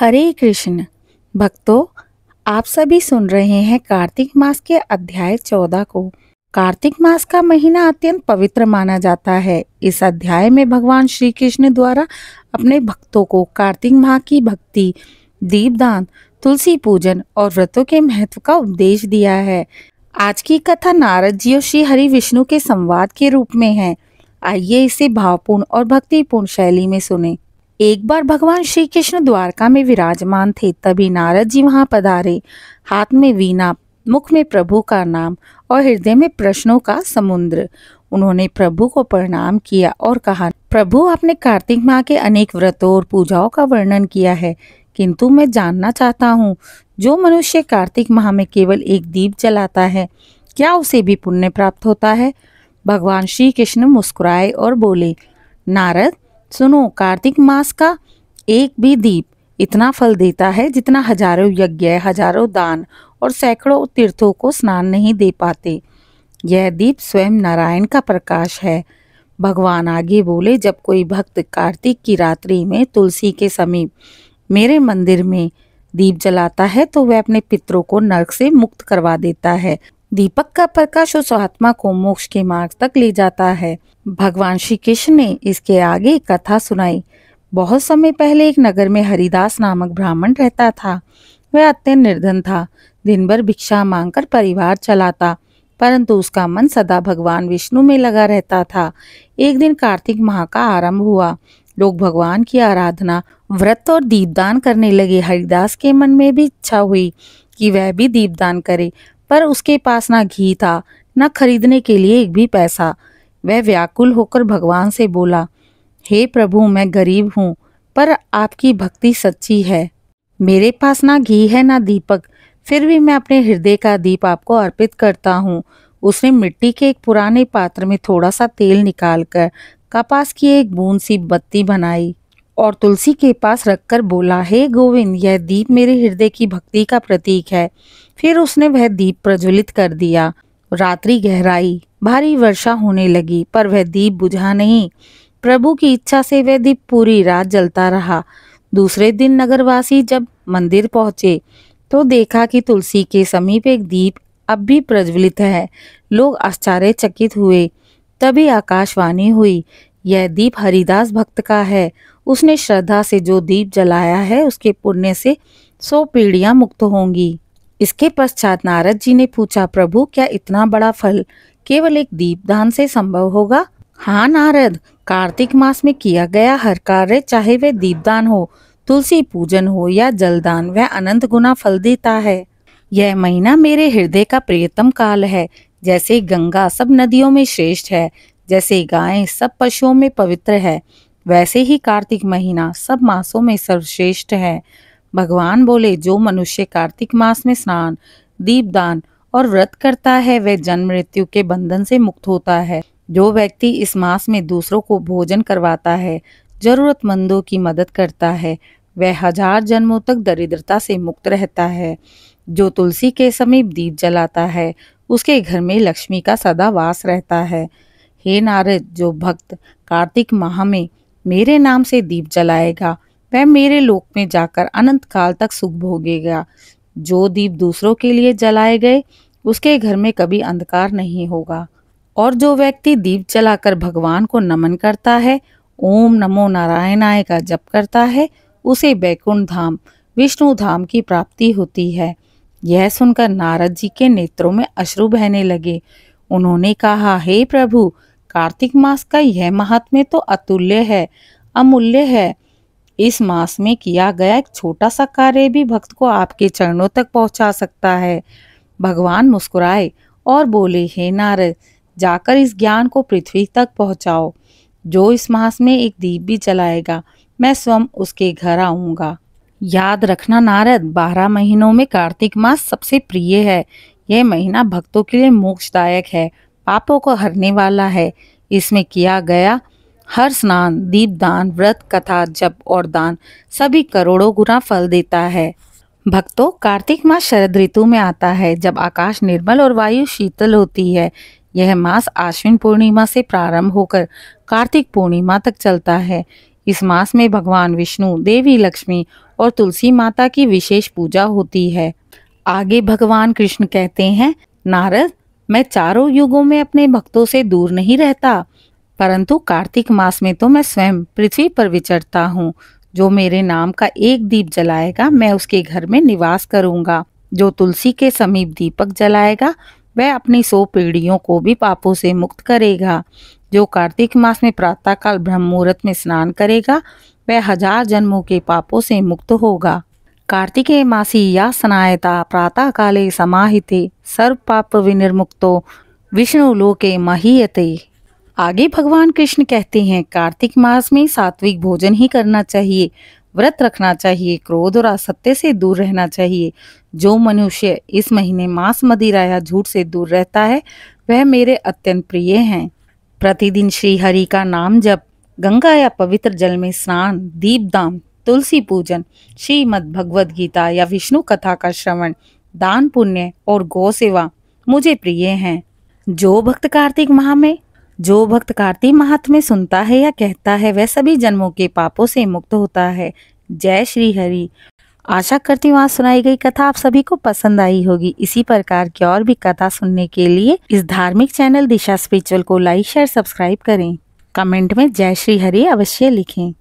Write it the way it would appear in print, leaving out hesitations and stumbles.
हरे कृष्ण भक्तों, आप सभी सुन रहे हैं कार्तिक मास के अध्याय 14 को। कार्तिक मास का महीना अत्यंत पवित्र माना जाता है। इस अध्याय में भगवान श्री कृष्ण द्वारा अपने भक्तों को कार्तिक माह की भक्ति, दीपदान, तुलसी पूजन और व्रतों के महत्व का उपदेश दिया है। आज की कथा नारद जी और श्री हरि विष्णु के संवाद के रूप में है। आइए इसे भावपूर्ण और भक्तिपूर्ण शैली में सुने। एक बार भगवान श्री कृष्ण द्वारका में विराजमान थे, तभी नारद जी वहां पधारे। हाथ में वीणा, मुख में प्रभु का नाम और हृदय में प्रश्नों का समुद्र। उन्होंने प्रभु को प्रणाम किया और कहा, प्रभु, आपने कार्तिक माह के अनेक व्रतों और पूजाओं का वर्णन किया है, किंतु मैं जानना चाहता हूँ, जो मनुष्य कार्तिक माह में केवल एक दीप जलाता है, क्या उसे भी पुण्य प्राप्त होता है? भगवान श्री कृष्ण मुस्कुराए और बोले, नारद सुनो, कार्तिक मास का एक भी दीप इतना फल देता है जितना हजारों यज्ञ, हजारों दान और सैकड़ों तीर्थों को स्नान नहीं दे पाते। यह दीप स्वयं नारायण का प्रकाश है। भगवान आगे बोले, जब कोई भक्त कार्तिक की रात्रि में तुलसी के समीप मेरे मंदिर में दीप जलाता है तो वह अपने पितरों को नरक से मुक्त करवा देता है। दीपक का प्रकाश उस आत्मा को मोक्ष के मार्ग तक ले जाता है। भगवान श्री कृष्ण ने इसके आगे एक कथा सुनाई। बहुत समय पहले एक नगर में हरिदास नामक ब्राह्मण रहता था। वह अत्यंत निर्धन था, दिन भर भिक्षा मांगकर परिवार चलाता, परंतु उसका मन सदा भगवान विष्णु में लगा रहता था। एक दिन कार्तिक माह का आरंभ हुआ। लोग भगवान की आराधना, व्रत और दीपदान करने लगे। हरिदास के मन में भी इच्छा हुई कि वह भी दीपदान करे, पर उसके पास ना घी था, न खरीदने के लिए एक भी पैसा। वह व्याकुल होकर भगवान से बोला, हे प्रभु, मैं गरीब हूँ, पर आपकी भक्ति सच्ची है। मेरे पास ना घी है ना दीपक, फिर भी मैं अपने हृदय का दीप आपको अर्पित करता हूँ। उसने मिट्टी के एक पुराने पात्र में थोड़ा सा तेल निकालकर कपास की एक बूंद सी बत्ती बनाई और तुलसी के पास रखकर बोला, हे गोविंद, यह दीप मेरे हृदय की भक्ति का प्रतीक है। फिर उसने वह दीप प्रज्वलित कर दिया। रात्रि गहराई, भारी वर्षा होने लगी, पर वह दीप बुझा नहीं। प्रभु की इच्छा से वह दीप पूरी रात जलता रहा। दूसरे दिन नगरवासी जब मंदिर पहुंचे तो देखा कि तुलसी के समीप एक दीप अब भी प्रज्वलित है। लोग आश्चर्यचकित हुए। तभी आकाशवाणी हुई, यह दीप हरिदास भक्त का है। उसने श्रद्धा से जो दीप जलाया है, उसके पुण्य से 100 पीढ़ियां मुक्त होंगी। इसके पश्चात नारद जी ने पूछा, प्रभु, क्या इतना बड़ा फल केवल एक दीपदान से संभव होगा? हाँ नारद, कार्तिक मास में किया गया हर कार्य, चाहे वह दीपदान हो, तुलसी पूजन हो या जलदान, वह अनंत गुना फल देता है। यह महीना मेरे हृदय का प्रियतम काल है। जैसे गंगा सब नदियों में श्रेष्ठ है, जैसे गायें सब पशुओं में पवित्र है, वैसे ही कार्तिक महीना सब मासों में सर्वश्रेष्ठ है। भगवान बोले, जो मनुष्य कार्तिक मास में स्नान, दीपदान और व्रत करता है, वह जन्म मृत्यु के बंधन से मुक्त होता है। जो व्यक्ति इस मास में दूसरों को भोजन करवाता है, जरूरतमंदों की मदद करता है, वह 1000 जन्मों तक दरिद्रता से मुक्त रहता है। जो तुलसी के समीप दीप जलाता है, उसके घर में लक्ष्मी का सदा वास रहता है। हे नारद, जो भक्त कार्तिक माह में मेरे नाम से दीप जलाएगा, वह मेरे लोक में जाकर अनंत काल तक सुख भोगेगा। जो दीप दूसरों के लिए जलाए गए, उसके घर में कभी अंधकार नहीं होगा। और जो व्यक्ति दीप जलाकर भगवान को नमन करता है, ओम नमो नारायणाय का जप करता है, उसे बैकुंठ धाम, विष्णु धाम की प्राप्ति होती है। यह सुनकर नारद जी के नेत्रों में अश्रु बहने लगे। उन्होंने कहा, हे प्रभु, कार्तिक मास का यह महात्म्य तो अतुल्य है, अमूल्य है। इस मास में किया गया एक छोटा सा कार्य भी भक्त को आपके चरणों तक पहुंचा सकता है। भगवान मुस्कुराए और बोले, हे नारद, जाकर इस ज्ञान को पृथ्वी तक पहुंचाओ। जो इस मास में एक दीप भी जलाएगा, मैं स्वयं उसके घर आऊंगा। याद रखना नारद, 12 महीनों में कार्तिक मास सबसे प्रिय है। यह महीना भक्तों के लिए मोक्षदायक है, पापों को हरने वाला है। इसमें किया गया हर स्नान, दीपदान, व्रत, कथा, जप और दान सभी करोड़ों गुना फल देता है। भक्तों, कार्तिक मास शरद ऋतु में आता है, जब आकाश निर्मल और वायु शीतल होती है। यह मास आश्विन पूर्णिमा से प्रारंभ होकर कार्तिक पूर्णिमा तक चलता है। इस मास में भगवान विष्णु, देवी लक्ष्मी और तुलसी माता की विशेष पूजा होती है। आगे भगवान कृष्ण कहते हैं, नारद, मैं चारों युगों में अपने भक्तों से दूर नहीं रहता, परंतु कार्तिक मास में तो मैं स्वयं पृथ्वी पर विचरता हूँ। जो मेरे नाम का एक दीप जलाएगा, मैं उसके घर में निवास करूंगा। जो तुलसी के समीप दीपक जलाएगा, वह अपनी 100 पीढ़ियों को भी पापों से मुक्त करेगा। जो कार्तिक मास में प्रातःकाल ब्रह्म मुहूर्त में स्नान करेगा, वह 1000 जन्मों के पापों से मुक्त होगा। कार्तिके मासी या स्नायता प्रातः काले समाहिते सर्व पाप विनिर्मुक्तो विष्णु लोके महीयते। आगे भगवान कृष्ण कहते हैं, कार्तिक मास में सात्विक भोजन ही करना चाहिए, व्रत रखना चाहिए, क्रोध और असत्य से दूर रहना चाहिए। जो मनुष्य इस महीने मांस, मदिरा या झूठ से दूर रहता है, वह मेरे अत्यंत प्रिय हैं। प्रतिदिन श्री हरि का नाम जप, गंगा या पवित्र जल में स्नान, दीपदान, तुलसी पूजन, श्रीमद् भगवद गीता या विष्णु कथा का श्रवण, दान पुण्य और गौ सेवा मुझे प्रिय हैं। जो भक्त कार्तिक माह में सुनता है या कहता है, वह सभी जन्मों के पापों से मुक्त होता है। जय श्री हरि। आशा करती हूँ आज सुनाई गई कथा आप सभी को पसंद आई होगी। इसी प्रकार की और भी कथा सुनने के लिए इस धार्मिक चैनल दिशा स्पिरिचुअल को लाइक, शेयर, सब्सक्राइब करें। कमेंट में जय श्री हरि अवश्य लिखें।